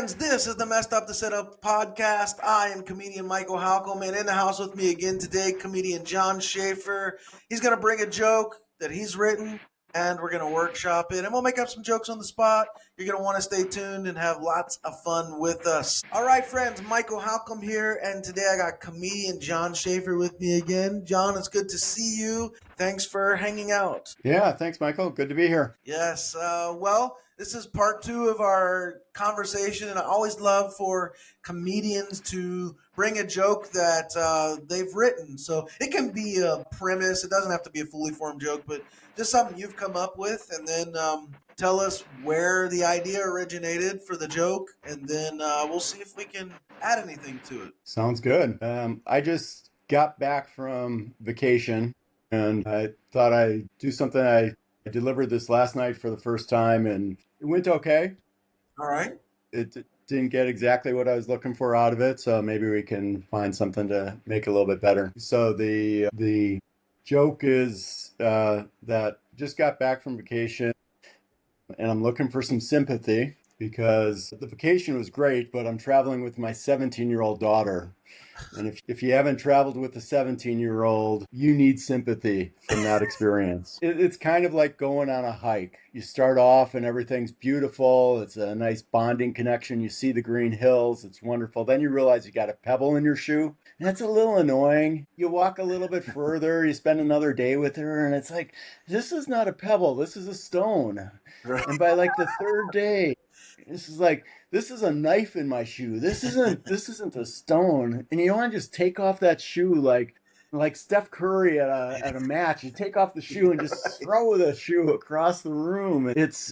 friends, this is the Messed Up to Set Up podcast. I am comedian Michael Halcomb, and in the house with me again today, comedian John Schaefer. He's going to bring a joke that he's written, and we're going to workshop it, and we'll make up some jokes on the spot. You're going to want to stay tuned and have lots of fun with us. All right, friends, Michael Halcomb here, and today I got comedian John Schaefer with me again. John, it's good to see you. Thanks for hanging out. Yeah, thanks, Michael. Good to be here. Yes, well, this is part 2 of our conversation, and I always love for comedians to bring a joke that they've written. So it can be a premise. It doesn't have to be a fully formed joke, but just something you've come up with, and then tell us where the idea originated for the joke, and then we'll see if we can add anything to it. Sounds good. I just got back from vacation, and I thought I'd do something. I delivered this last night for the first time, and it went okay. All right. It didn't get exactly what I was looking for out of it, so maybe we can find something to make it a little bit better. So the joke is that just got back from vacation, and I'm looking for some sympathy because the vacation was great, but I'm traveling with my 17-year-old daughter. And if you haven't traveled with a 17-year-old, you need sympathy from that experience. It's kind of like going on a hike. You start off and everything's beautiful. It's a nice bonding connection. You see the green hills. It's wonderful. Then you realize you got a pebble in your shoe. And that's a little annoying. You walk a little bit further. You spend another day with her. And it's like, this is not a pebble. This is a stone. Right. And by like the third day, this is a knife in my shoe. This isn't a stone. And you want to just take off that shoe like Steph Curry at a match. You take off the shoe and just throw the shoe across the room. It's,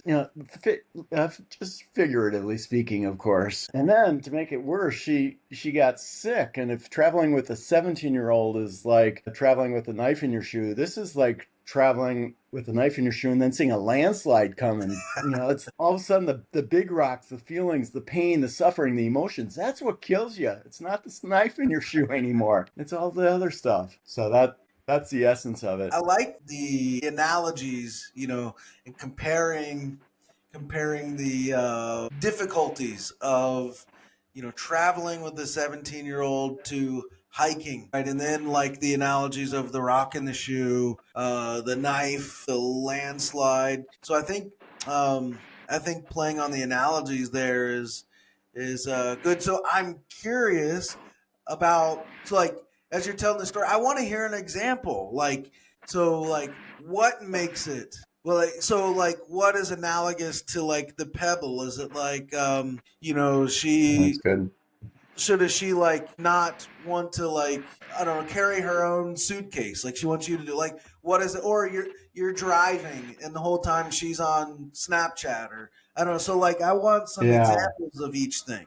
just figuratively speaking, of course. And then to make it worse, she got sick. And if traveling with a 17-year-old is like traveling with a knife in your shoe, this is like traveling with a knife in your shoe and then seeing a landslide coming. It's all of a sudden the big rocks, the feelings, the pain, the suffering, the emotions. That's what kills you. It's not this knife in your shoe anymore. It's all the other stuff. So that's the essence of it. I like the analogies, and comparing the difficulties of, traveling with a 17-year-old to hiking, right? And then like the analogies of the rock in the shoe, the knife, the landslide. So I think playing on the analogies there is good. So I'm curious about, as you're telling the story, I want to hear an example. What makes it? Well, what is analogous to like the pebble? Is it like, she? That's good. So does she not want to carry her own suitcase? Like she wants you to do what is it? Or you're driving and the whole time she's on Snapchat or I don't know. So I want some examples of each thing,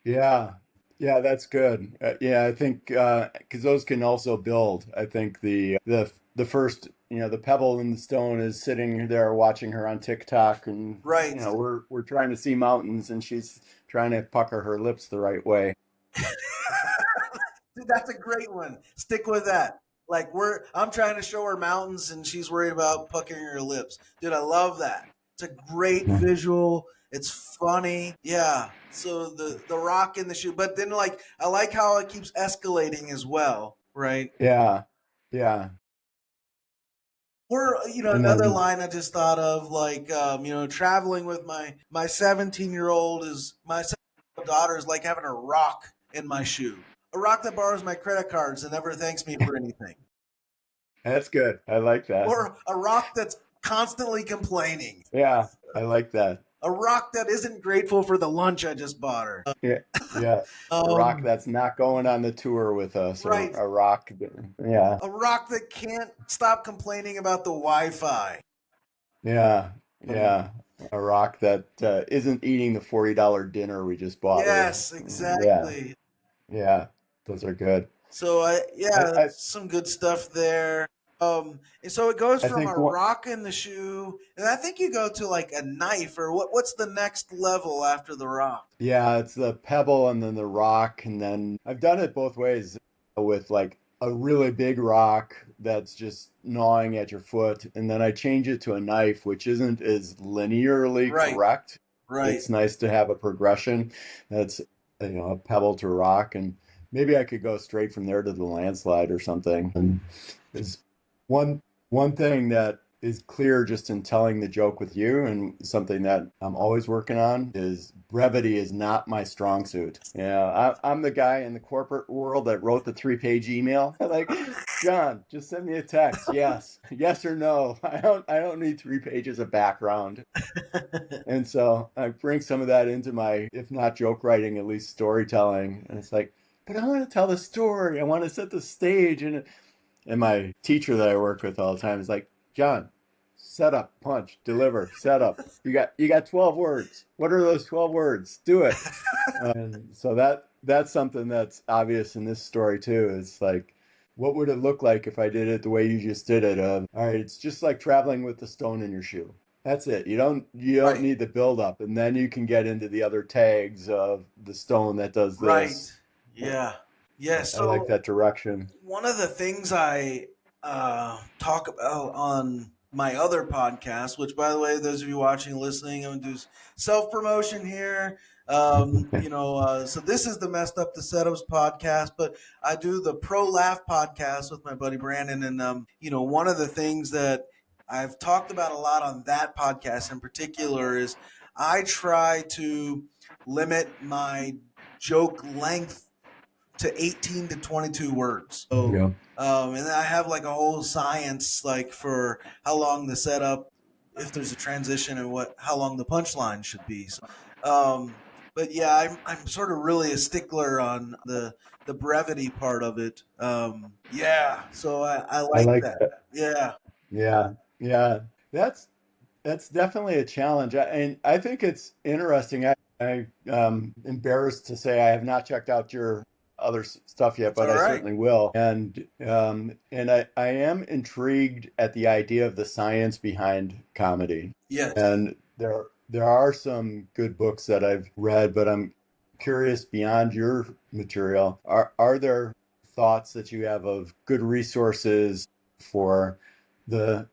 Yeah, that's good. I think because those can also build. I think the first, the pebble in the stone is sitting there watching her on TikTok, and right. We're trying to see mountains, and she's trying to pucker her lips the right way. Dude, that's a great one. Stick with that. I'm trying to show her mountains, and she's worried about puckering her lips. Dude, I love that. It's a great visual. It's funny. Yeah. So the rock in the shoe, but then I like how it keeps escalating as well, right? Yeah. Or, another line I just thought of, traveling with my 17-year-old my 17-year-old daughter is like having a rock in my shoe. A rock that borrows my credit cards and never thanks me for anything. That's good. I like that. Or a rock that's constantly complaining. Yeah, I like that. A rock that isn't grateful for the lunch I just bought her. Yeah. A rock that's not going on the tour with us. Right. A rock. Yeah. A rock that can't stop complaining about the Wi-Fi. Yeah. A rock that isn't eating the $40 dinner we just bought. Yes, exactly. Yeah. Those are good. So some good stuff there. And so it goes from a rock in the shoe, and I think you go to a knife, or what's the next level after the rock? Yeah, it's the pebble and then the rock, and then I've done it both ways with a really big rock that's just gnawing at your foot, and then I change it to a knife, which isn't as linearly correct. Right. it's nice to have a progression that's, a pebble to rock, and maybe I could go straight from there to the landslide or something. And is one one thing that is clear just in telling the joke with you, and something that I'm always working on, is brevity is not my strong suit. Yeah, I'm the guy in the corporate world that wrote the 3-page email. Like, John, just send me a text. Yes or no. I don't need 3 pages of background. And so I bring some of that into my, if not joke writing, at least storytelling. And it's like, but I want to tell the story. I want to set the stage. And my teacher that I work with all the time is like, John, set up, punch, deliver, set up. You got 12 words. What are those 12 words? Do it. And so that's something that's obvious in this story too. It's like, what would it look like if I did it the way you just did it? All right, it's just like traveling with the stone in your shoe. That's it. You don't Right. need the build up, and then you can get into the other tags of the stone that does Right. this. Yeah. Yeah. I like So that direction. one of the things I talk about on my other podcast, which, by the way, those of you watching and listening, I'm going to do self promotion here. So this is the Messed Up the Setups podcast, but I do the Pro Laugh podcast with my buddy Brandon. And, one of the things that I've talked about a lot on that podcast in particular is I try to limit my joke length to 18 to 22 words. So, Yeah. and then I have like a whole science like for how long the setup, if there's a transition, and how long the punchline should be. So, but yeah, I'm sort of really a stickler on the brevity part of it. Yeah, so I I like like that. that. Yeah. Yeah. Yeah. That's definitely a challenge. And I think it's interesting. I'm embarrassed to say I have not checked out your other stuff yet, That's but all I right. certainly will. And I am intrigued at the idea of the science behind comedy. Yes. And there are some good books that I've read, but I'm curious, beyond your material, are there thoughts that you have of good resources for the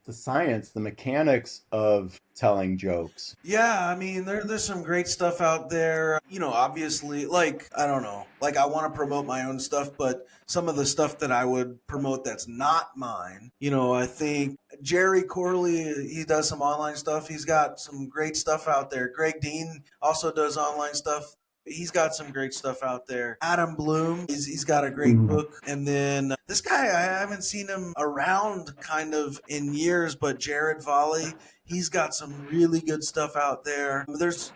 the science, the mechanics of telling jokes? Yeah, I mean, there's some great stuff out there. Obviously, like, I don't know, like, I want to promote my own stuff, but some of the stuff that I would promote that's not mine, I think Jerry Corley, he does some online stuff. He's got some great stuff out there. Greg Dean also does online stuff. He's got some great stuff out there. Adam Bloom, he's got a great Mm, book. And then this guy, I haven't seen him around kind of in years, but Jared Volley, he's got some really good stuff out there. There's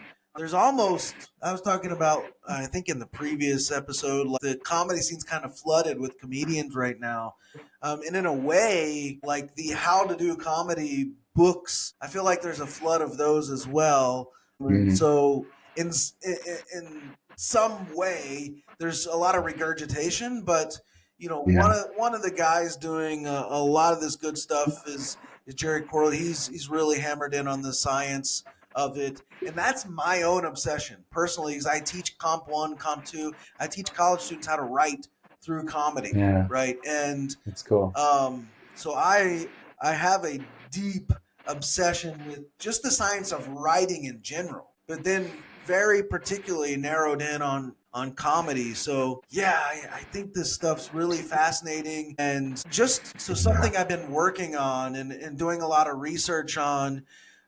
almost, I was talking about, I think in the previous episode, like the comedy scene's kind of flooded with comedians right now. And in a way, like the how to do comedy books, I feel like there's a flood of those as well. mm, So in some way, there's a lot of regurgitation, but yeah. one of the guys doing a lot of this good stuff is Jerry Corley. He's really hammered in on the science of it, and that's my own obsession personally. Because I teach Comp 1, Comp 2. I teach college students how to write through comedy, Yeah, right? And that's cool. so I have a deep obsession with just the science of writing in general, but then very particularly narrowed in on comedy. So yeah, I think this stuff's really fascinating, and just so Yeah. something I've been working on and doing a lot of research on,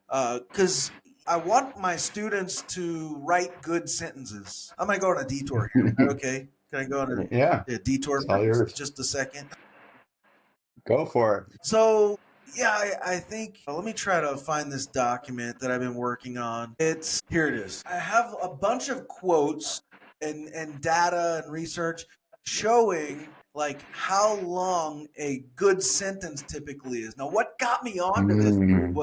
because I want my students to write good sentences. I'm gonna go on a detour here. Is that okay? Can I go on Yeah, a detour it's for all yours. just a second? Go for it. So yeah, I think let me try to find this document that I've been working on. Here it is. I have a bunch of quotes and data and research showing like how long a good sentence typically is. Now, what got me onto this, dude, Mm,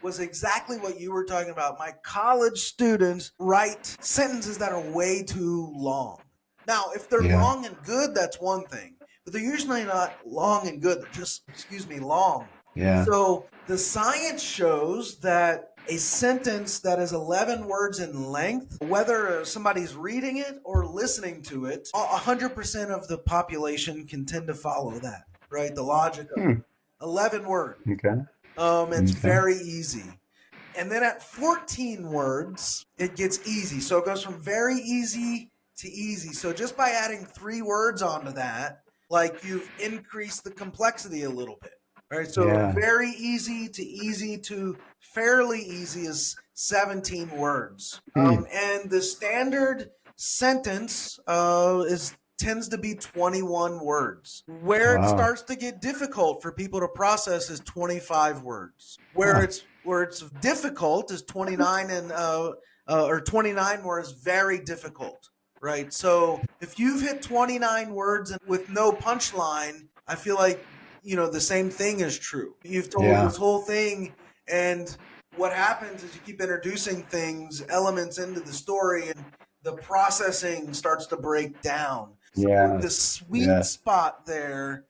was exactly what you were talking about. My college students write sentences that are way too long. Now, if they're yeah, long and good, that's one thing, but they're usually not long and good. They're just, excuse me, long. yeah. So the science shows that a sentence that is 11 words in length, whether somebody's reading it or listening to it, 100% of the population can tend to follow that, right? The logic of Hmm. 11 words. Okay. It's Okay. very easy. And then at 14 words, it gets easy. So it goes from very easy to easy. So just by adding 3 words onto that, like you've increased the complexity a little bit. Right? So Yeah. very easy to fairly easy is 17 words. Hmm. And the standard sentence is tends to be 21 words. Where it Wow. starts to get difficult for people to process is 25 words. Huh. Where it's difficult is 29 or 29 words very difficult, right? So if you've hit 29 words and with no punchline, I feel like the same thing is true. You've told Yeah. this whole thing, and what happens is you keep introducing things, elements into the story, and the processing starts to break down. So the Yes. sweet Yes. spot there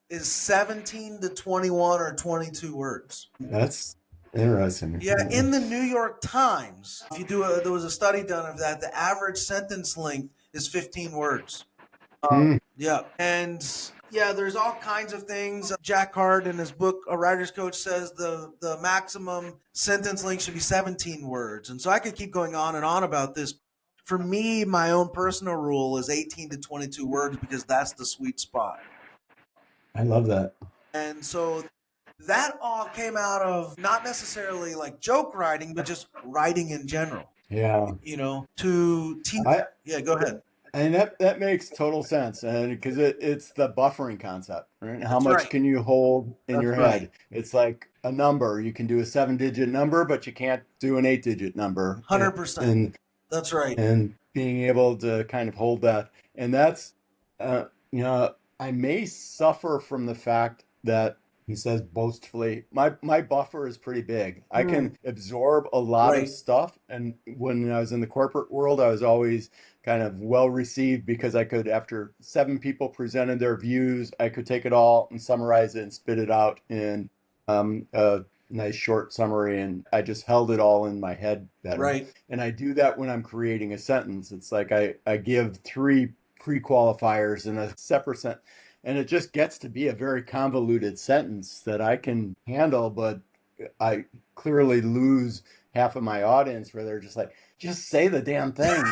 is 17 to 21 or 22 words. That's interesting. Yeah, in the New York Times, if you there was a study done of that. The average sentence length is 15 words. Hmm. Yeah, and yeah, there's all kinds of things. Jack Hart in his book, A Writer's Coach, says the maximum sentence length should be 17 words, and so I could keep going on and on about this. For me, my own personal rule is 18 to 22 words because that's the sweet spot. I love that. And so that all came out of not necessarily like joke writing, but just writing in general. Yeah. To teach. I Yeah, go ahead. and that makes total sense, and because it's the buffering concept, right? How That's much right. can you hold in That's your right. head? It's like a number. You can do a 7-digit number, but you can't do an 8-digit number. 100%. That's right. And being able to kind of hold that, and that's uh, I may suffer from the fact that he says boastfully, my buffer is pretty big. I Mm, can absorb a lot of right. stuff, and when I was in the corporate world, I was always kind of well received because I could, after 7 people presented their views, I could take it all and summarize it and spit it out in a nice short summary, and I just held it all in my head better. Right. And I do that when I'm creating a sentence. It's like I give 3 pre-qualifiers in a separate sentence, and it just gets to be a very convoluted sentence that I can handle, but I clearly lose half of my audience where they're just like, just say the damn thing.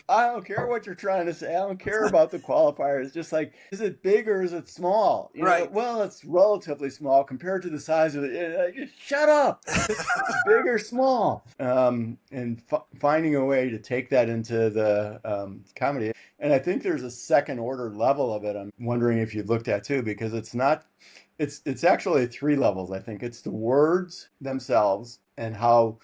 I don't care what you're trying to say. I don't care about the qualifiers. Just like, is it big or is it small? Right. Well, it's relatively small compared to the size of it. Like, shut up. It's big or small. And finding a way to take that into the comedy. And I think there's a second order level of it. I'm wondering if you've looked at too, because it's not. It's actually 3 levels. I think it's the words themselves and how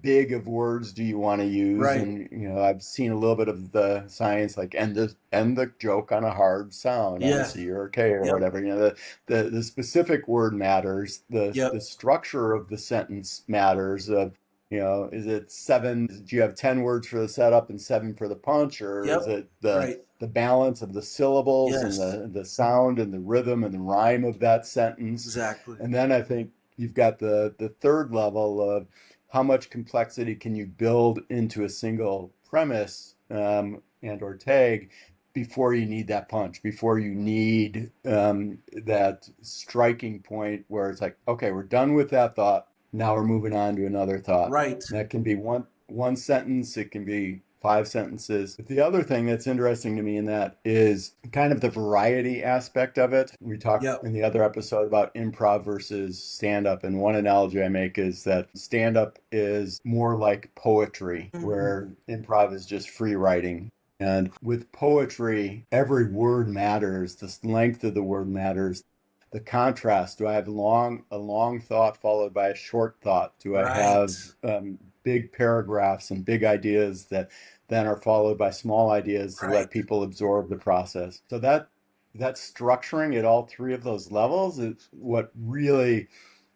big of words do you want to use. Right. And I've seen a little bit of the science, like end the joke on a hard sound, on a Yeah. C or a K or Yep. whatever. The specific word matters. The Yep. structure of the sentence matters. Of is it 7? Do you have 10 words for the setup and 7 for the punch, or is Yep. it the Right. balance of the syllables and Yes. the sound and the rhythm and the rhyme of that sentence? Exactly. And then I think you've got the third level of how much complexity can you build into a single premise, and or tag, before you need that punch, before you need that striking point where it's like, okay, we're done with that thought. Now we're moving on to another thought. Right. That can be one sentence. It can be 5 sentences. But the other thing that's interesting to me in that is kind of the variety aspect of it. We talked Yep. in the other episode about improv versus stand-up, and one analogy I make is that stand-up is more like poetry, Mhm. where improv is just free writing. And with poetry, every word matters. The length of the word matters. The contrast. Do I have a long thought followed by a short thought? Do I Right. have big paragraphs and big ideas that then are followed by small ideas to Right. let people absorb the process? So that structuring at all 3 of those levels is what really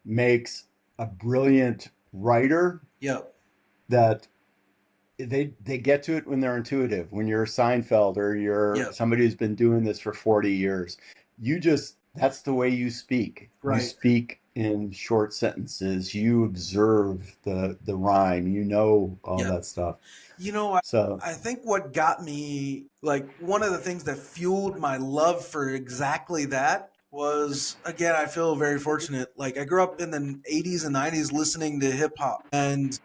makes a brilliant writer. Yep. That they get to it when they're intuitive. When you're Seinfeld or you're Yep. somebody who's been doing this for 40 years, that's the way you speak. You Right. speak in short sentences. You observe the rhyme. All Yep. that stuff. You know, I, So I think what got me, like, one of the things that fueled my love for exactly that was, again, I feel very fortunate. Like I grew up in the 80s and 90s listening to hip hop, and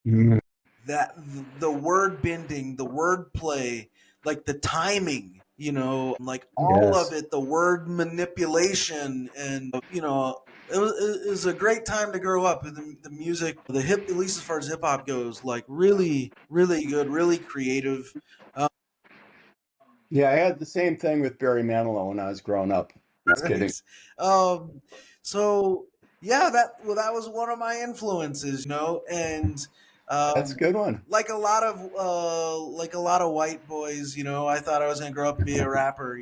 Mm, that the word bending, the word play, like the timing, like all of yes. it, the word manipulation, and it was a great time to grow up. The music, the hip, at least as far as hip hop goes, like really, really good, really creative. Uh, Yeah, I had the same thing with Barry Manilow when I was growing up. Just kidding. right. Um, so yeah, that was one of my influences, and That's a um, good one. like a lot of white boys, I thought I was gonna grow up and be a rapper,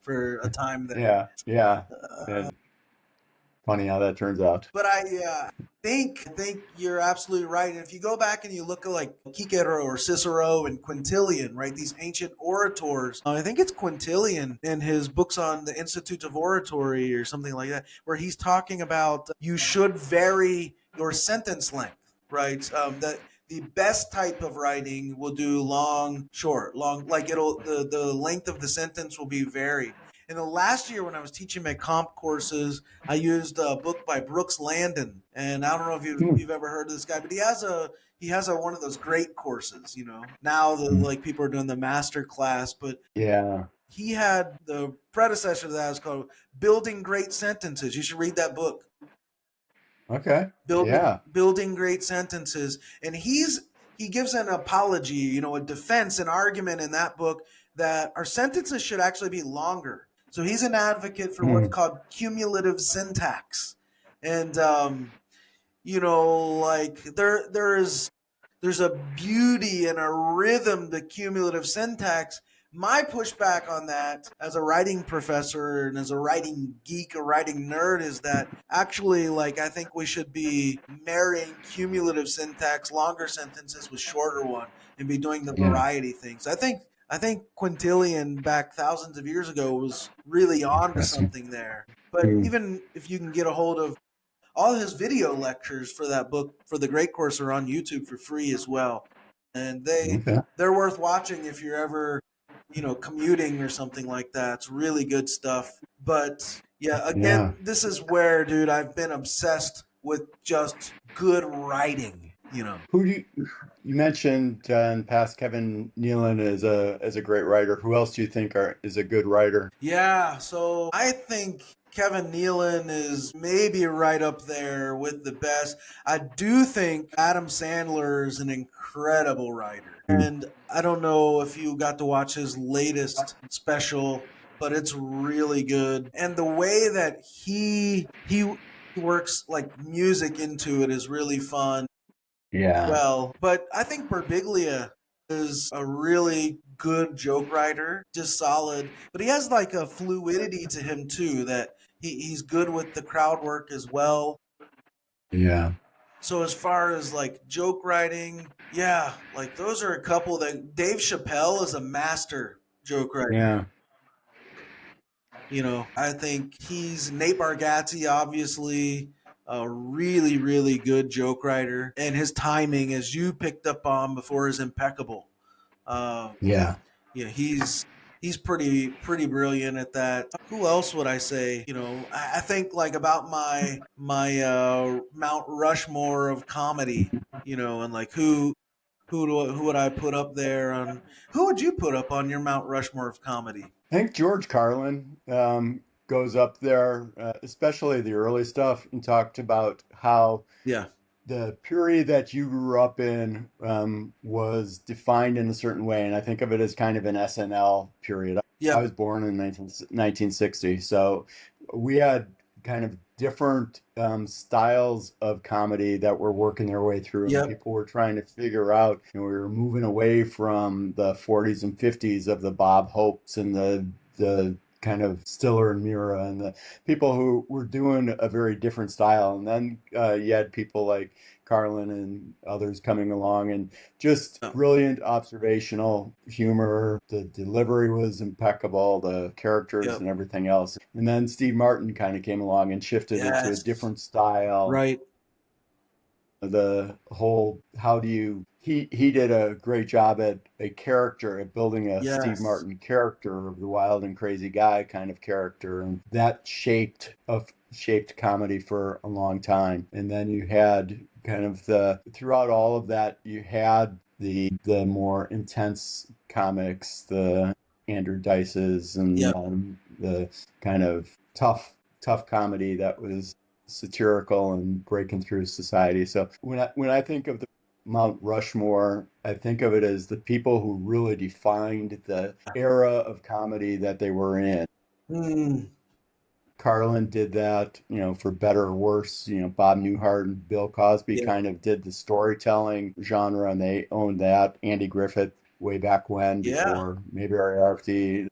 for a time there. Yeah, yeah. Uh, And funny how that turns out. But I think you're absolutely right. And if you go back and you look at like Cicero or Cicero and Quintilian, right? These ancient orators. I think it's Quintilian in his books on the Institute of Oratory or something like that, where he's talking about you should vary your sentence length, right? That the best type of writing will do long, short, long. Like the length of the sentence will be varied. In the last year when I was teaching my comp courses, I used a book by Brooks Landon, and I don't know if Hmm. you've ever heard of this guy, but he has a one of those great courses. Now the like people are doing the master class, but Yeah. he had the predecessor to that is called Building Great Sentences. You should read that book, Okay. building Yeah. building great sentences, and he gives an apology, a defense, an argument in that book that our sentences should actually be longer. So he's an advocate for what's Hmm. called cumulative syntax, and like there's a beauty and a rhythm to cumulative syntax. My pushback on that as a writing professor and as a writing geek, a writing nerd, is that actually, like, I think we should be marrying cumulative syntax, longer sentences, with shorter one, and be doing the Yeah. variety things. I think Quintilian back thousands of years ago was really on to Interesting. something there. But Hmm. even if you can get a hold of all his video lectures for that book for the Great Course are on YouTube for free as well, and Okay. they're worth watching if you're ever commuting or something like that. It's really good stuff. But yeah, Yeah. again, this is where, dude, I've been obsessed with just good writing. Who do you mentioned in past Kevin Nealon as a great writer. Who else do you think is a good writer? Yeah, so I think Kevin Nealon is maybe right up there with the best. I do think Adam Sandler is an incredible writer. Hmm. And I don't know if you got to watch his latest special, but it's really good. And the way that he works like music into it is really fun. Yeah. Well, but I think Birbiglia is a really good joke writer, just solid. But he has like a fluidity to him too, that he's good with the crowd work as well. Yeah. So as far as like joke writing, yeah, like those are a couple that Dave Chappelle is a master joke writer. Yeah. I think he's Nate Bargatze, obviously a really, really good joke writer, and his timing, as you picked up on before, is impeccable. Um, Yeah. yeah, he's pretty brilliant at that. Who else would I say? I think like about my Mount Rushmore of comedy. And like who would I put up there on? Who would you put up on your Mount Rushmore of comedy? I think George Carlin goes up there, especially the early stuff, and talked about how Yeah. the period that you grew up in was defined in a certain way, and I think of it as kind of an SNL period. I Yep. was born in 1960, so we had kind of different styles of comedy that were working their way through, and Yep. people were trying to figure out. We were moving away from the 40s and 50s of the Bob Hopes and the kind of Stiller and Mira and the people who were doing a very different style. And then you had people like Carlin and others coming along and just Yep. brilliant observational humor. The delivery was impeccable, the characters Yep. and everything else. And then Steve Martin kind of came along and shifted it to a Yes. different style. Right. The whole how do you he did a great job at a character, at building a Steve Yes. Martin character of the wild and crazy guy kind of character, and that shaped comedy for a long time. And then you had kind of the throughout all of that, you had the more intense comics, the Andrew Dice's and Yep. the kind of tough comedy that was satirical and breaking through society. So when I think of the Mount Rushmore, I think of it as the people who really defined the era of comedy that they were in. Mm, Carlin did that, for better or worse. Bob Newhart and Bill Cosby yeah. kind of did the storytelling genre, and they owned that. Andy Griffith, way back when, Yeah. before maybe RFD,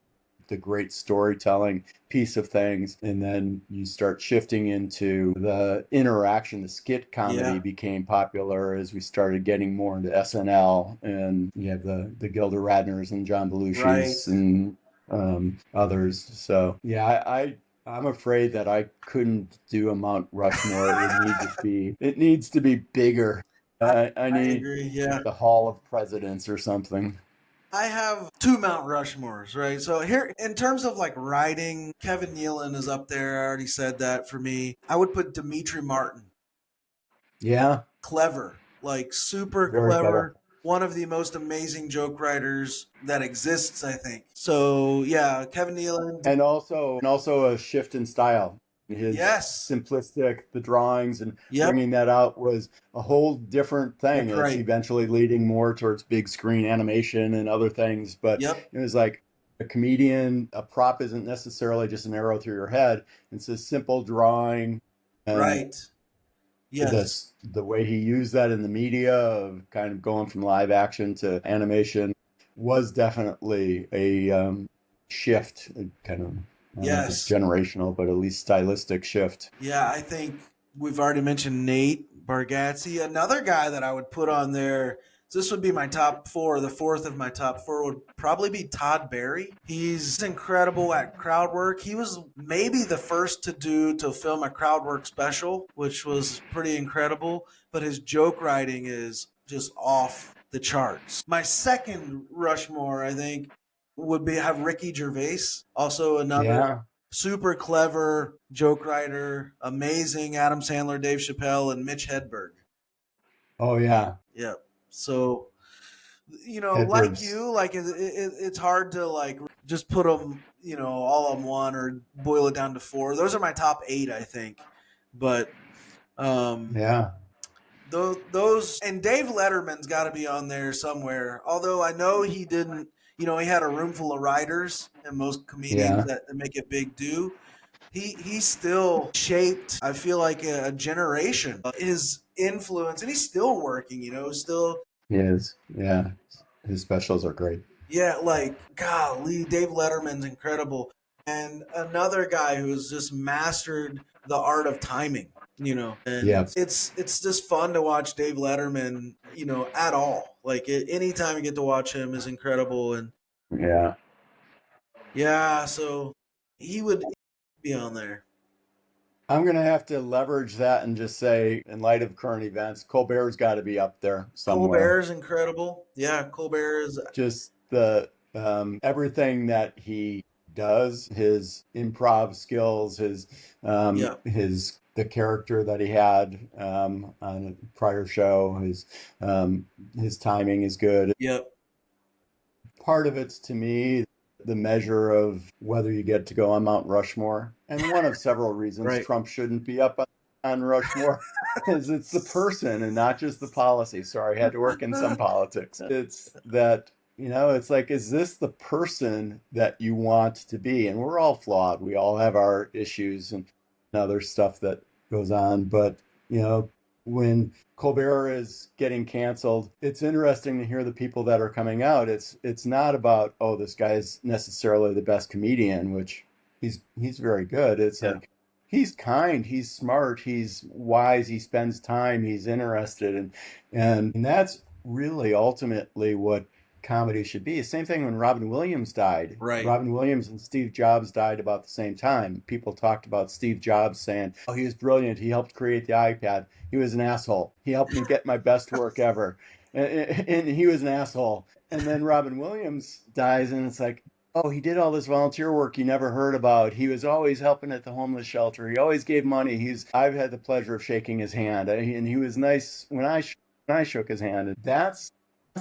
the great storytelling piece of things. And then you start shifting into the interaction. The skit comedy Yeah. became popular as we started getting more into SNL, and you have the Gilda Radners and John Right. Belushi's and others. So yeah, I'm afraid that I couldn't do a Mount Rushmore. It needs to be bigger. I, I I need agree. Yeah. the Hall of Presidents or something. I have two Mount Rushmores, right? So here, in terms of like writing, Kevin Nealon is up there. I already said that for me. I would put Dimitri Martin. Yeah, Clever, like super very clever. clever. One of the most amazing joke writers that exists, I think. So yeah, Kevin Nealon. And also a shift in style. His Yes. simplistic, the drawings and Yep. bringing that out was a whole different thing. That's It's right. eventually leading more towards big screen animation and other things. But Yep. it was like a comedian, a prop isn't necessarily just an arrow through your head. It's a simple drawing, and Right. Yes. the way he used that in the media of kind of going from live action to animation was definitely a shift, a kind of, I don't know if it's Yes. generational, but at least stylistic shift. Yeah, I think we've already mentioned Nate Bargatze. Another guy that I would put on there, so this would be my top four. The fourth of my top four would probably be Todd Barry. He's incredible at crowd work. He was maybe the first to film a crowd work special, which was pretty incredible. But his joke writing is just off the charts. My second Rushmore, I think, would be have Ricky Gervais, also another Yeah. super clever joke writer, amazing Adam Sandler, Dave Chappelle, and Mitch Hedberg. Oh yeah. Yep. So, like Edwards. you, like it's hard to like just put them, all on one or boil it down to four. Those are my top eight, I think. But um, Yeah. those and Dave Letterman's got to be on there somewhere. Although I know he didn't, he had a room full of writers, and most comedians Yeah. that make it big do. He still shaped, I feel like, a generation. His influence, and he's still working. Still. He is. Yeah. His specials are great. Yeah, like golly, Dave Letterman's incredible, and another guy who's just mastered the art of timing. And Yeah. it's just fun to watch Dave Letterman. At all. Like anytime you get to watch him is incredible, and Yeah. yeah, so he would be on there. I'm going to have to leverage that and just say, in light of current events, Colbert's got to be up there somewhere. Colbert is incredible. Yeah, Colbert is. Just the everything that he does, his improv skills, Yeah, the character that he had on a prior show, his timing is good. yep, Part of it's, to me, the measure of whether you get to go on Mount Rushmore, and one of several reasons right. Trump shouldn't be up on Rushmore is it's the person and not just the policy. Sorry, I had to work in some politics. It's that, it's like, is this the person that you want to be? And we're all flawed. We all have our issues and other stuff that goes on. But, when Colbert is getting canceled, it's interesting to hear the people that are coming out. It's not about, oh, this guy's necessarily the best comedian, which he's very good. It's Yeah, like, he's kind, he's smart, he's wise, he spends time, he's interested, and that's really ultimately what comedy should be. Same thing when Robin Williams died. right. Robin Williams and Steve Jobs died about the same time. People talked about Steve Jobs saying, "Oh, he was brilliant. He helped create the iPad. He was an asshole. He helped me get my best work ever." and he was an asshole. And then Robin Williams dies, and it's like, oh, he did all this volunteer work you never heard about. He was always helping at the homeless shelter. He always gave money. I've had the pleasure of shaking his hand, and he was nice when I shook his hand. And that's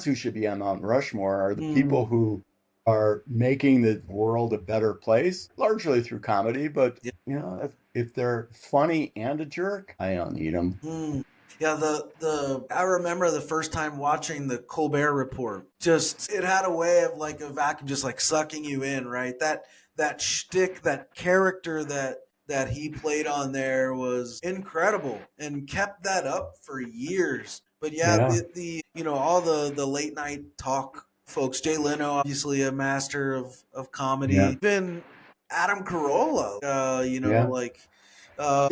who should be on Mount Rushmore, are the people who are making the world a better place, largely through comedy. But Yeah. if they're funny and a jerk, I don't need them. Yeah, the I remember the first time watching the Colbert Report. Just it had a way of like a vacuum, just like sucking you in, right? That shtick, that character that he played on there was incredible and kept that up for years. But yeah, Yeah, the all the late night talk folks, Jay Leno, obviously a master of yeah, comedy. Even Adam Carolla, yeah,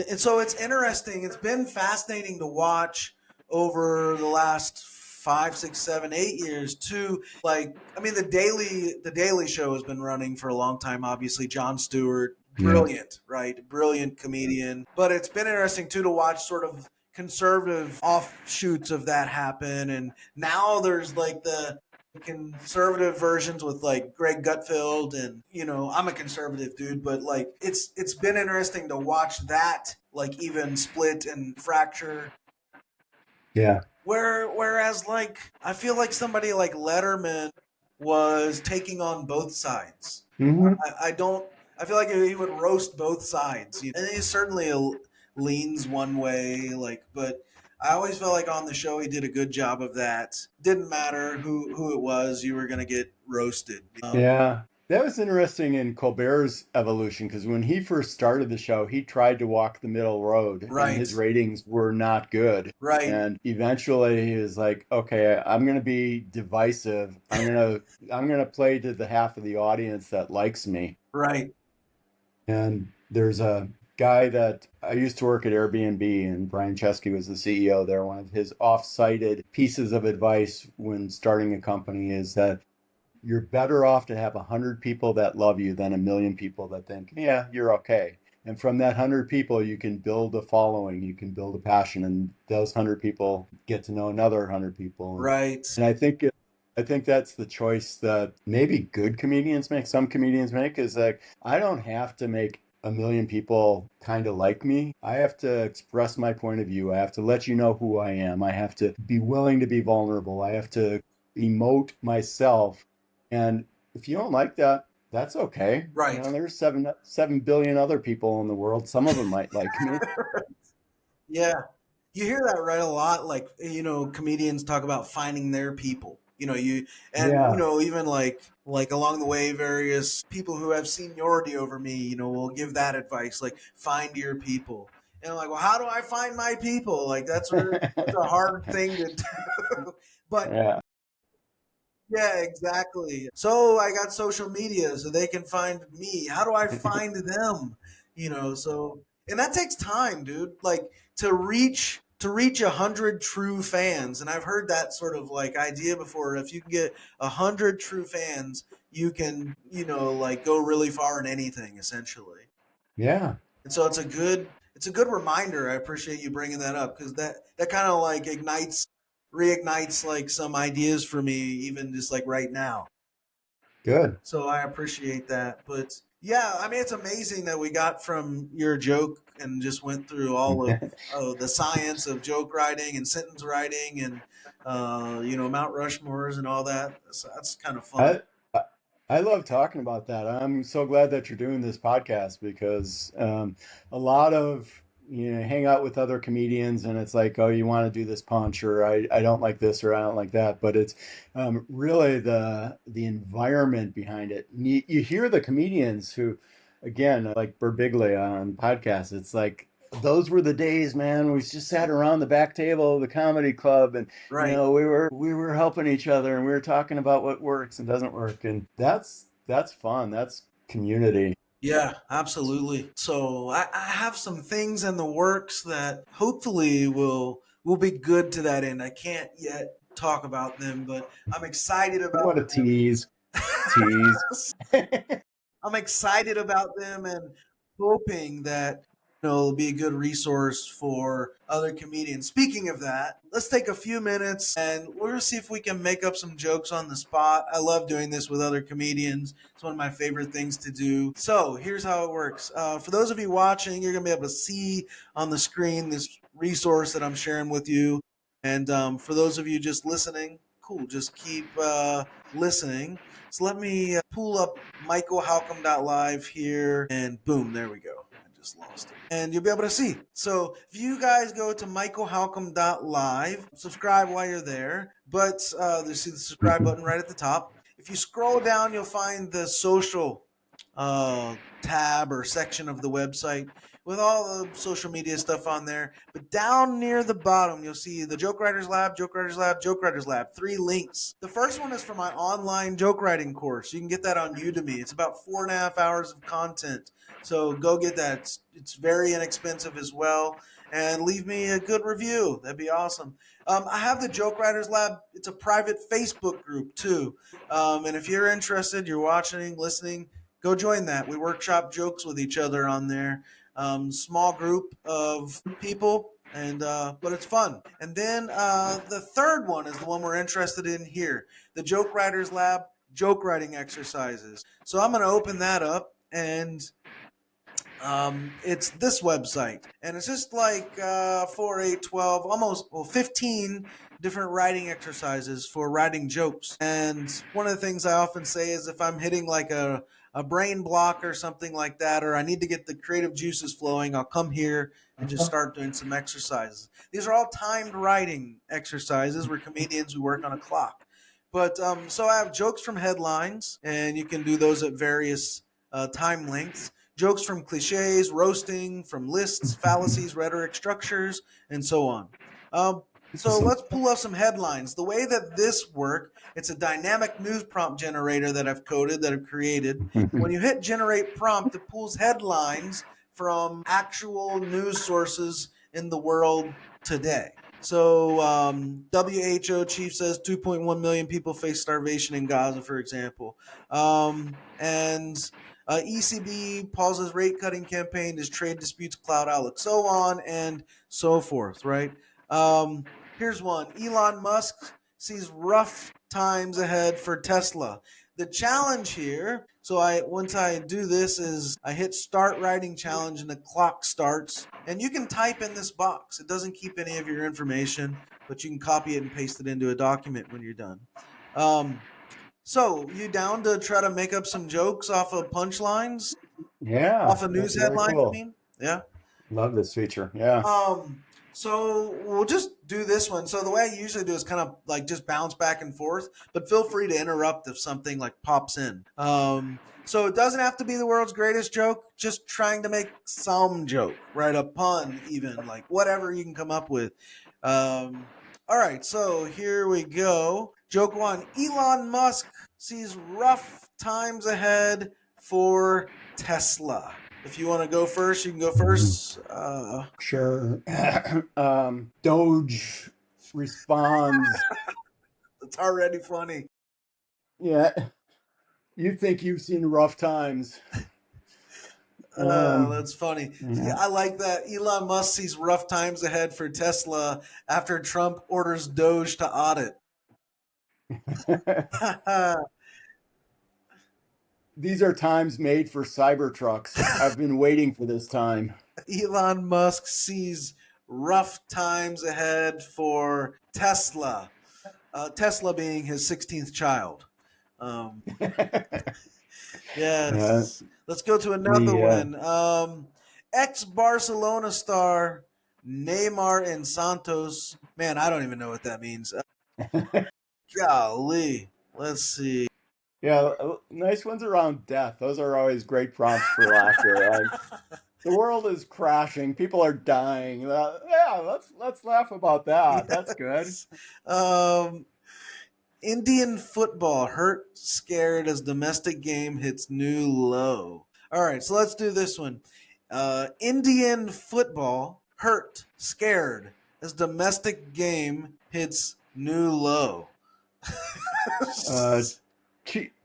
and so it's interesting. It's been fascinating to watch over the last 5, 6, 7, 8 years too. Like, I mean, the Daily Show has been running for a long time. Obviously, Jon Stewart, yeah, brilliant, right? Brilliant comedian. But it's been interesting too to watch sort of conservative offshoots of that happen. And now there's like the conservative versions with like Greg Gutfeld, and I'm a conservative dude, but like it's been interesting to watch that like even split and fracture. yeah. Whereas like I feel like somebody like Letterman was taking on both sides. Hmm. I don't. I feel like he would roast both sides, and he certainly leans one way. Like, but I always felt like on the show he did a good job of that. Didn't matter who it was, you were gonna get roasted. Yeah. That was interesting in Colbert's evolution because when he first started the show, he tried to walk the middle road and Right, his ratings were not good. right, And eventually he was like, okay, I'm going to be divisive. I'm going to play to the half of the audience that likes me. right. And there's a guy that I used to work at Airbnb, and Brian Chesky was the CEO there. One of his off-cited pieces of advice when starting a company is that you're better off to have 100 people that love you than a million people that think, yeah, you're okay. And from that 100 people, you can build a following, you can build a passion, and those 100 people get to know another 100 people. Right. And I think that's the choice that maybe good comedians make, some comedians make, is like, I don't have to make a million people kind of like me. I have to express my point of view. I have to let you know who I am. I have to be willing to be vulnerable. I have to emote myself. And if you don't like that, that's okay. Right. There's 7 billion other people in the world. Some of them might like me. Yeah. You hear that right a lot. Like, comedians talk about finding their people. Yeah, Even like along the way, various people who have seniority over me, will give that advice, like find your people. And I'm like, well, how do I find my people? Like that's a hard thing to do. But yeah, yeah, exactly. So I got social media so they can find me. How do I find them? So and that takes time, dude. Like to reach 100 true fans. And I've heard that sort of like idea before. If you can get 100 true fans, you can, like go really far in anything essentially. yeah. And so it's a good reminder. I appreciate you bringing that up because that kind of like reignites like some ideas for me, even just like right now. Good. So I appreciate that. But yeah, I mean, it's amazing that we got from your joke and just went through all of the science of joke writing and sentence writing and Mount Rushmores and all that. That's kind of fun. I I love talking about that. I'm so glad that you're doing this podcast because a lot of hang out with other comedians and it's like, oh, you want to do this punch, or I don't like this, or I don't like that. But it's really the environment behind it. And you hear the comedians who, again, like Birbiglia on podcasts. It's like those were the days, man. We just sat around the back table of the comedy club, and Right. we were helping each other, and we were talking about what works and doesn't work, and that's fun. That's community. Yeah, absolutely. So I have some things in the works that hopefully will be good to that end. I can't yet talk about them, but I'm excited about What a them. tease, tease. I'm excited about them and hoping that. It'll be a good resource for other comedians. Speaking of that, let's take a few minutes and we're going to see if we can make up some jokes on the spot. I love doing this with other comedians. It's one of my favorite things to do. So here's how it works. For those of you watching, you're going to be able to see on the screen this resource that I'm sharing with you. And for those of you just listening, cool, just keep listening. So let me pull up michaelhalcomb.live here, and boom, there we go. I just lost it. And you'll be able to see. So if you guys go to michaelhalcomb.live, subscribe while you're there. But you see the subscribe button right at the top. If you scroll down, you'll find the social tab or section of the website with all the social media stuff on there. But down near the bottom, you'll see the Joke Writers Lab, Joke Writers Lab, Joke Writers Lab. 3 links. The first one is for my online joke writing course. You can get that on Udemy. It's about 4.5 hours of content. So go get that. It's very inexpensive as well. And leave me a good review. That'd be awesome. I have the Joke Writers Lab. It's a private Facebook group too. And if you're interested, you're watching, listening, go join that. We workshop jokes with each other on there. Small group of people, and but it's fun. And then the third one is the one we're interested in here, the Joke Writers Lab joke writing exercises. So I'm going to open that up, and it's this website, and it's just like 4, 8, 12, almost 15 different writing exercises for writing jokes. And one of the things I often say is if I'm hitting like a brain block or something like that, or I need to get the creative juices flowing, I'll come here and just start doing some exercises. These are all timed writing exercises. We're comedians, we work on a clock. But so I have jokes from headlines, and you can do those at various time lengths. Jokes from cliches, roasting, from lists, fallacies, rhetoric, structures, and so on. So let's pull up some headlines. The way that this works, it's a dynamic news prompt generator that I've coded, that I've created. When you hit generate prompt, it pulls headlines from actual news sources in the world today. So WHO chief says 2.1 million people face starvation in Gaza, for example. And ECB pauses rate cutting campaign as trade disputes cloud outlook, so on and so forth, right? Here's one. Elon Musk sees rough times ahead for Tesla. The challenge here, so once I do this, is I hit start writing challenge and the clock starts. And you can type in this box. It doesn't keep any of your information, but you can copy it and paste it into a document when you're done. So you down to try to make up some jokes off of punchlines? Yeah, Off of that's news very headlines, I cool. mean? Yeah. Love this feature. Yeah. So we'll just do this one. So the way I usually do is kind of like just bounce back and forth, but feel free to interrupt if something like pops in. So it doesn't have to be the world's greatest joke, just trying to make some joke, right? A pun, even, like whatever you can come up with. All right, so here we go. Joke 1. Elon Musk sees rough times ahead for Tesla. If you want to go first, you can go first. Sure. Doge responds. It's already funny. Yeah, you think you've seen rough times. That's funny. Yeah, Yeah. I like that. Elon Musk sees rough times ahead for Tesla after Trump orders Doge to audit. These are times made for Cybertrucks. I've been waiting for this time. Elon Musk sees rough times ahead for Tesla. Tesla being his 16th child. Um, Yeah, yes. Let's go to another the one. Ex-Barcelona star Neymar and Santos. Man, I don't even know what that means. Golly. Let's see. yeah, nice ones around death. Those are always great prompts for laughter. Like the world is crashing, people are dying. Yeah, let's laugh about that. That's good. Yes. Um, Indian football hurt, scared as domestic game hits new low. All right, so let's do this one. Indian football hurt, scared as domestic game hits new low. Uh,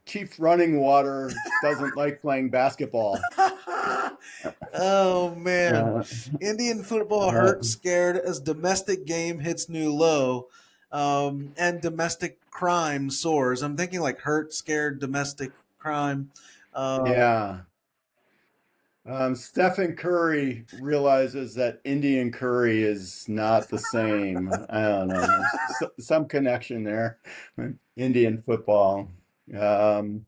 Chief Running Water doesn't like playing basketball. Oh man, Uh, Indian football uh, hurt scared as domestic game hits new low, and domestic crime soars. I'm thinking like hurt scared domestic crime. Uh, yeah. Stephen Curry realizes that Indian curry is not the same. I don't know. There's some connection there. Indian football. Um,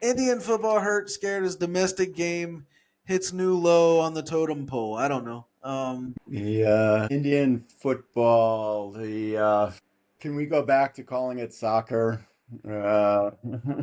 Indian football hurt scared as domestic game hits new low on the totem pole. I don't know. the Indian football. Can we go back to calling it soccer? Uh,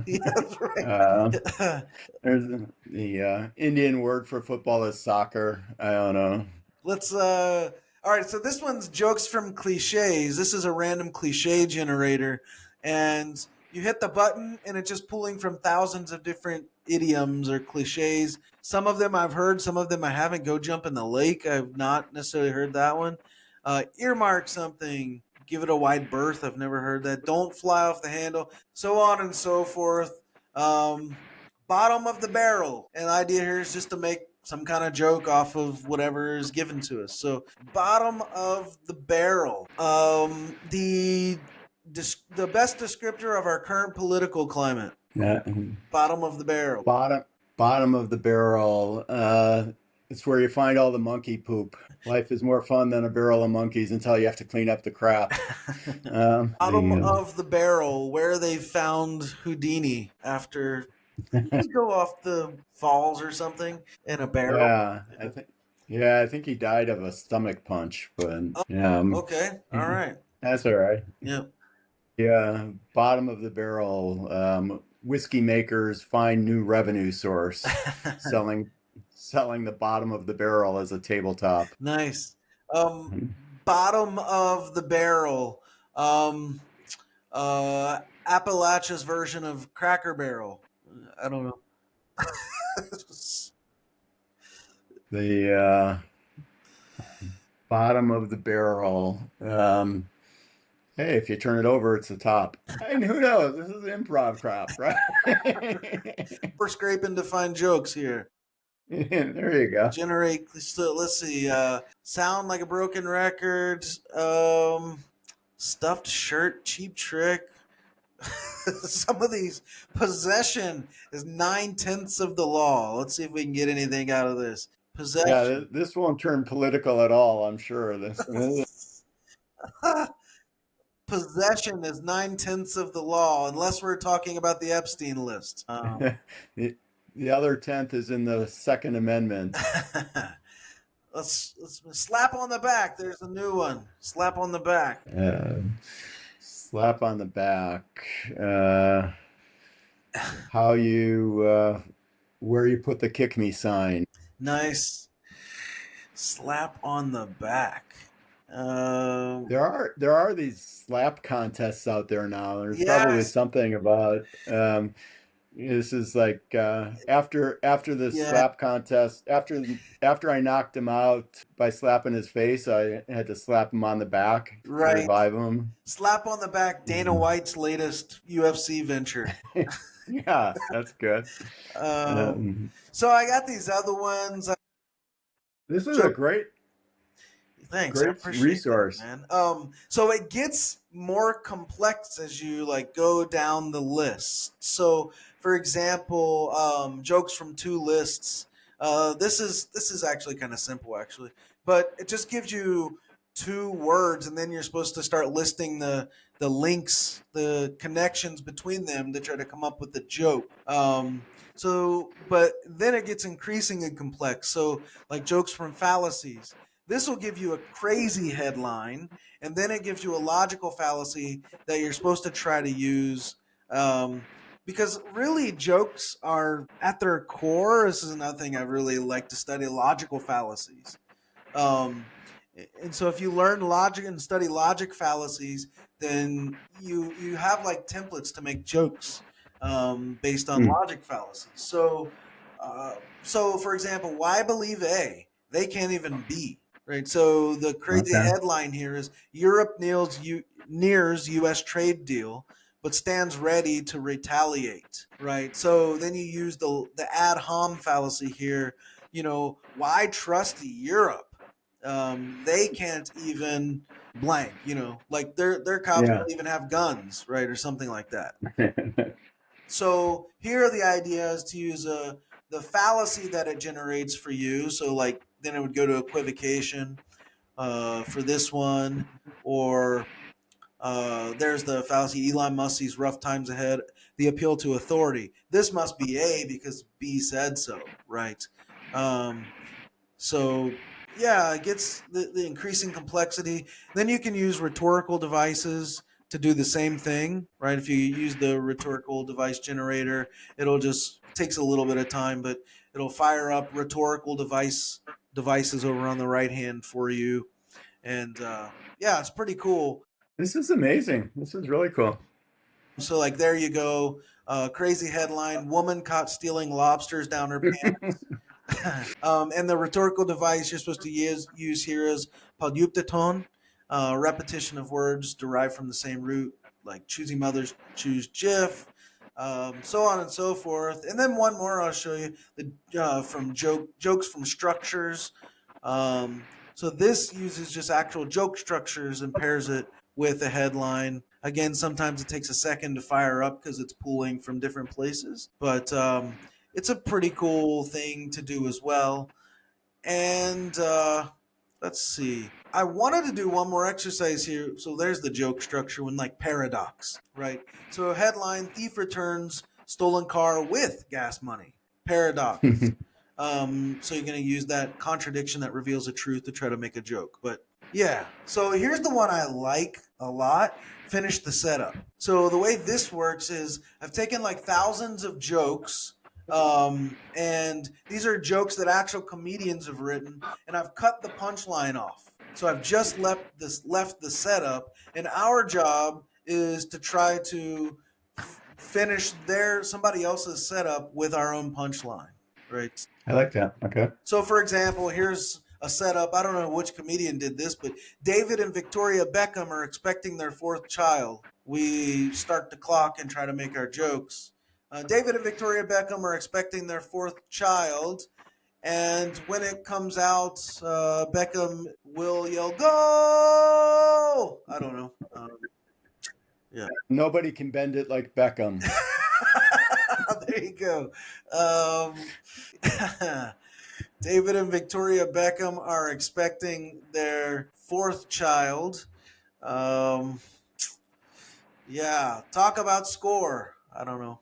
Yeah, that's uh, right. there's the Indian word for football is soccer. I don't know. Let's all right, so this one's jokes from cliches. This is a random cliche generator, and you hit the button and it's just pulling from thousands of different idioms or cliches. Some of them I've heard, some of them I haven't. Go jump in the lake. I've not necessarily heard that one. Earmark something, give it a wide berth. I've never heard that. Don't fly off the handle, so on and so forth. Um, Bottom of the barrel. And the idea here is just to make some kind of joke off of whatever is given to us. So, bottom of the barrel. The best descriptor of our current political climate. Yeah. Bottom of the barrel. Bottom of the barrel. It's where you find all the monkey poop. Life is more fun than a barrel of monkeys until you have to clean up the crap. Bottom of the barrel, where they found Houdini after he go off the falls or something in a barrel. Yeah, I think he died of a stomach punch, but Oh, yeah, okay. All right. that's all right. Yep. Yeah, bottom of the barrel. Whiskey makers find new revenue source, selling selling the bottom of the barrel as a tabletop. Nice. Bottom of the barrel. Um, Appalachia's version of Cracker Barrel. I don't know. The bottom of the barrel. Hey, if you turn it over, it's the top. And who knows? This is improv crap, right? We're scraping to find jokes here. There you go. Generate. Let's see. Sound like a broken record. Stuffed shirt. Cheap trick. Some of these. Possession is 9/10 of the law. Let's see if we can get anything out of this. Yeah, Possession. this won't turn political at all, I'm sure. This Possession is 9/10 of the law, unless we're talking about the Epstein list. the, the other tenth is in the Second Amendment. Let's slap on the back. There's a new one. Slap on the back. Slap on the back. How you where you put the kick me sign. Nice. Slap on the back. There are these slap contests out there now. There's probably Yes. something about this is like after the Yeah. slap contest after I knocked him out by slapping his face, I had to slap him on the back to Right. revive him. Slap on the back. Dana White's latest UFC venture. Yeah, that's good. So I got these other ones. This is a great Thanks, I great appreciate resource. that, man. So it gets more complex as you like go down the list. So, for example, jokes from two lists. This is actually kind of simple, actually, but it just gives you two words, and then you're supposed to start listing the links, the connections between them to try to come up with the joke. But then it gets increasingly complex. So, like jokes from fallacies. This will give you a crazy headline, and then it gives you a logical fallacy that you're supposed to try to use. Because really, jokes are at their core. This is another thing I really like to study: logical fallacies. Um, and so, if you learn logic and study logic fallacies, then you have like templates to make jokes based on logic fallacies. So for example, why believe A? They can't even B. Right. So the crazy Okay. headline here is Europe nears U.S. trade deal, but stands ready to retaliate. Right. So then you use the ad hom fallacy here. why trust Europe? They can't even blank, like their cops Yeah. don't even have guns, right, or something like that. So here are the ideas to use the fallacy that it generates for you. So like then it would go to equivocation for this one, or there's the fallacy. Elon Musk sees rough times ahead. The appeal to authority. This must be A because B said so, right? Um, so yeah, it gets the increasing complexity. Then you can use rhetorical devices to do the same thing, right? If you use the rhetorical device generator, it'll just takes a little bit of time, but it'll fire up rhetorical devices over on the right hand for you, and yeah, it's pretty cool. This is amazing. This is really cool. So like there you go, crazy headline: woman caught stealing lobsters down her pants. And the rhetorical device you're supposed to use here is palyuptaton, repetition of words derived from the same root, like choosing mothers choose Jif, so on and so forth. And then one more I'll show you from jokes from structures. So this uses just actual joke structures and pairs it with a headline. Again, sometimes it takes a second to fire up because it's pooling from different places, but it's a pretty cool thing to do as well. And let's see. I wanted to do one more exercise here. So there's the joke structure one, like paradox, right? So headline: thief returns stolen car with gas money. Paradox. So you're going to use that contradiction that reveals a truth to try to make a joke. But yeah, so here's the one I like a lot. Finish the setup. So the way this works is I've taken like thousands of jokes, and these are jokes that actual comedians have written, and I've cut the punchline off. So I've just left the setup, and our job is to try to finish somebody else's setup with our own punchline, right? I like that. Okay. So, for example, here's a setup. I don't know which comedian did this, but David and Victoria Beckham are expecting their fourth child. We start the clock and try to make our jokes. David and Victoria Beckham are expecting their fourth child, and when it comes out, Beckham will yell, "Go!" I don't know. Yeah. Nobody can bend it like Beckham. There you go. David and Victoria Beckham are expecting their fourth child. Um, yeah, talk about score. I don't know.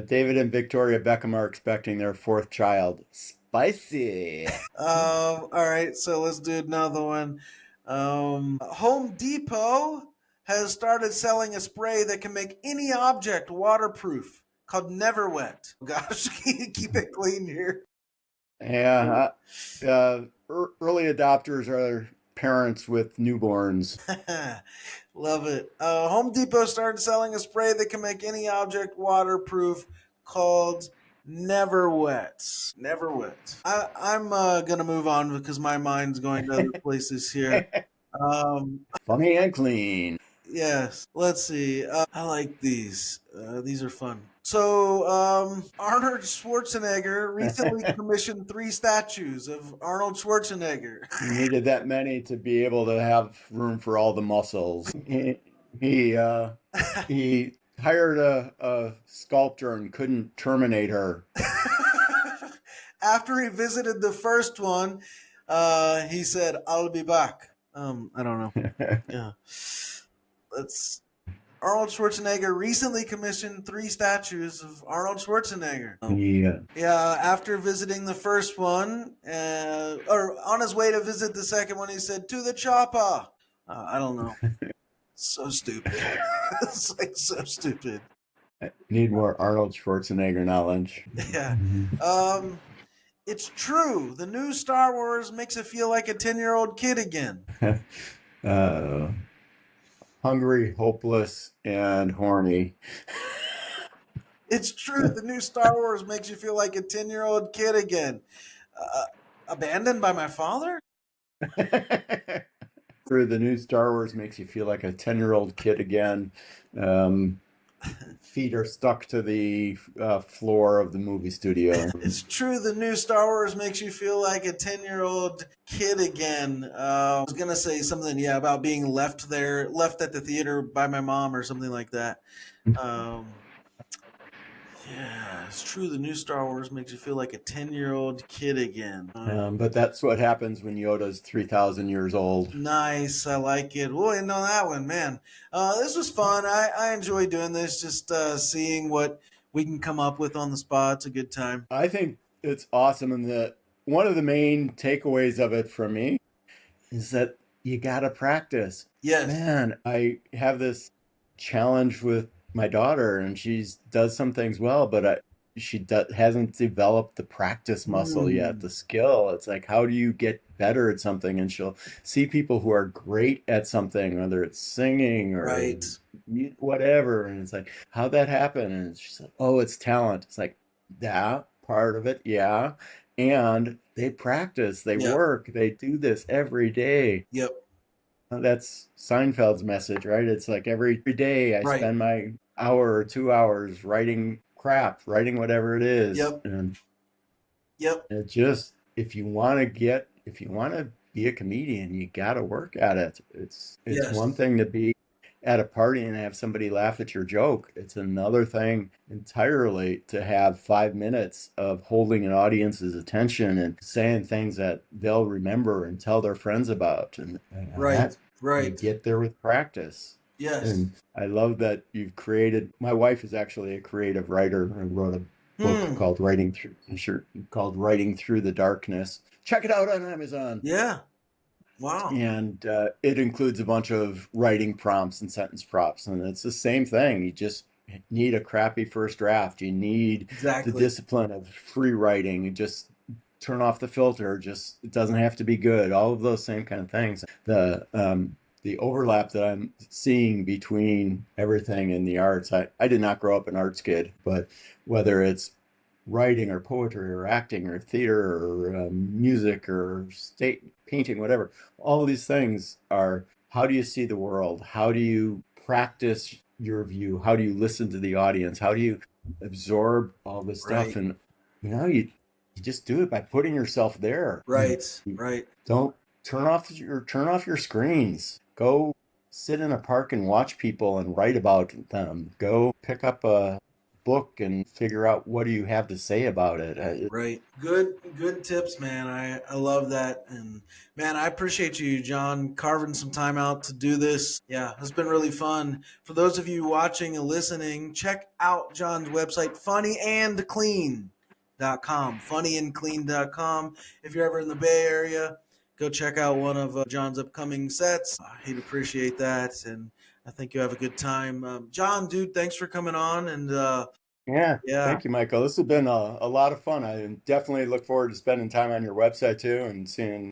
David and Victoria Beckham are expecting their fourth child. Spicy. All right, so let's do another one. Home Depot has started selling a spray that can make any object waterproof called Never Wet. Gosh, keep it clean here. Yeah. Early adopters are parents with newborns. Love it. Home Depot started selling a spray that can make any object waterproof called Never Wet. Never Wet. I'm going to move on because my mind's going to other places here. Funny and clean. Yes. Let's see. I like these. These are fun. So, Arnold Schwarzenegger recently commissioned 3 statues of Arnold Schwarzenegger. He needed that many to be able to have room for all the muscles. He hired a sculptor and couldn't terminate her. After he visited the first one, he said, "I'll be back." I don't know. Yeah. Arnold Schwarzenegger recently commissioned 3 statues of Arnold Schwarzenegger. Yeah. Yeah, after visiting the first one, or on his way to visit the second one, he said, "To the chopper." I don't know. So stupid. It's like so stupid. I need more Arnold Schwarzenegger knowledge. Yeah. It's true. The new Star Wars makes it feel like a 10-year-old kid again. Hungry, hopeless, and horny. It's true. The new Star Wars makes you feel like a 10-year-old kid again. Abandoned by my father? Through the new Star Wars makes you feel like a 10-year-old kid again. feet are stuck to the floor of the movie studio. It's true. The new Star Wars makes you feel like a 10-year-old kid again. I was gonna say something, yeah, about being left there, left at the theater by my mom or something like that. Um, yeah, it's true. The new Star Wars makes you feel like a 10-year-old kid again. But that's what happens when Yoda's 3,000 years old. Nice. I like it. Boy, I know that one, man. This was fun. I enjoy doing this, just seeing what we can come up with on the spot. It's a good time. I think it's awesome, and that one of the main takeaways of it for me is that you gotta practice. Yes. Man, I have this challenge with my daughter, and she does some things well, but hasn't developed the practice muscle yet, Mm, the skill. It's like, how do you get better at something? And she'll see people who are great at something, whether it's singing or right. whatever, and it's like, how'd that happen? And she's like, oh, it's talent. It's like, yeah, part of it, yeah. And they practice, they Yep. work, they do this every day. Yep. That's Seinfeld's message, right? It's like every day I Right. spend my hour or 2 hours writing crap, writing whatever it is. Yep. And Yep. it just, if you want to be a comedian, you got to work at it. It's one Yes. thing to be at a party and have somebody laugh at your joke. It's another thing entirely to have 5 minutes of holding an audience's attention and saying things that they'll remember and tell their friends about. And Right. that you Right. get there with practice. Yes. And I love that you've created. My wife is actually a creative writer and wrote a book Hmm. called Writing Through the Darkness. Check it out on Amazon. Yeah. Wow. And it includes a bunch of writing prompts and sentence prompts, and it's the same thing. You just need a crappy first draft. You need the Exactly. discipline of free writing. You just turn off the filter. Just it doesn't have to be good. All of those same kind of things. The overlap that I'm seeing between everything in the arts. I did not grow up an arts kid, but whether it's writing or poetry or acting or theater or music or state painting, whatever. All of these things are, how do you see the world? How do you practice your view? How do you listen to the audience? How do you absorb all this stuff? Right. And you just do it by putting yourself there. And Right. Right. don't turn off your screens. Go sit in a park and watch people and write about them. Go pick up a book and figure out what do you have to say about it. Right. Good tips, man. I love that. And man, I appreciate you, John, carving some time out to do this. Yeah, it's been really fun. For those of you watching and listening, check out John's website, funnyandclean.com. Funnyandclean.com. If you're ever in the Bay Area, go check out one of John's upcoming sets. He'd appreciate that. And I think you have a good time. John, dude, thanks for coming on. And Yeah, yeah. thank you, Michael. This has been a lot of fun. I definitely look forward to spending time on your website too and seeing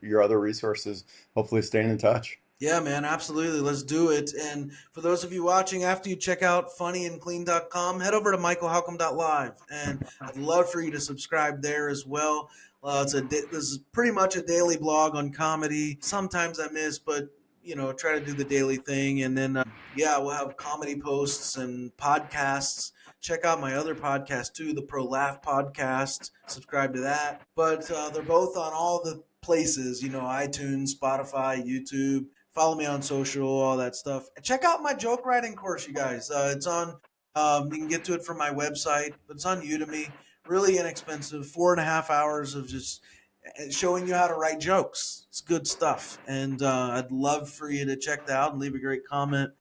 your other resources, hopefully staying in touch. Yeah, man, absolutely. Let's do it. And for those of you watching, after you check out funnyandclean.com, head over to michaelhalcomb.live. And I'd love for you to subscribe there as well. This is pretty much a daily blog on comedy. Sometimes I miss, but try to do the daily thing. And then, yeah, we'll have comedy posts and podcasts. Check out my other podcast too, the Pro Laugh podcast. Subscribe to that. But they're both on all the places, iTunes, Spotify, YouTube. Follow me on social, all that stuff. Check out my joke writing course, you guys. It's on. You can get to it from my website, but it's on Udemy. Really inexpensive. 4.5 hours of just showing you how to write jokes. It's good stuff, and I'd love for you to check that out and leave a great comment.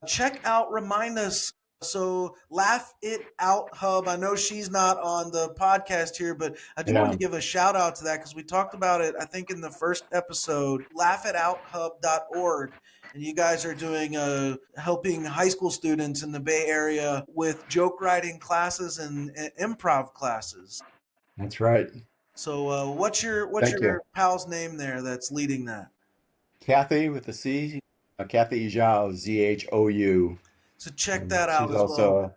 Check out Remind Us. So Laugh It Out Hub. I know she's not on the podcast here, but I do want Yeah, to give a shout out to that because we talked about it, I think, in the first episode. LaughItOutHub.org. And you guys are doing helping high school students in the Bay Area with joke writing classes and improv classes. that's right. So what's Thank you. your pal's name there that's leading that? Kathy with a C, Kathy Zhao, Zhou. So check And that out she's as well. also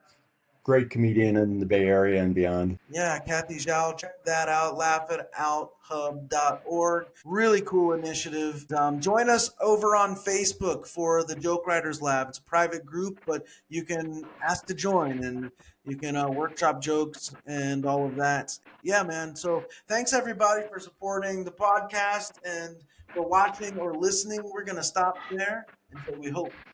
great comedian in the Bay Area and beyond. Yeah, Kathy Zhao, check that out. Laughitout.org. Really cool initiative. Join us over on Facebook for the Joke Writers Lab. It's a private group, but you can ask to join and you can workshop jokes and all of that. Yeah, man. So thanks everybody for supporting the podcast and for watching or listening. We're going to stop there and say we hope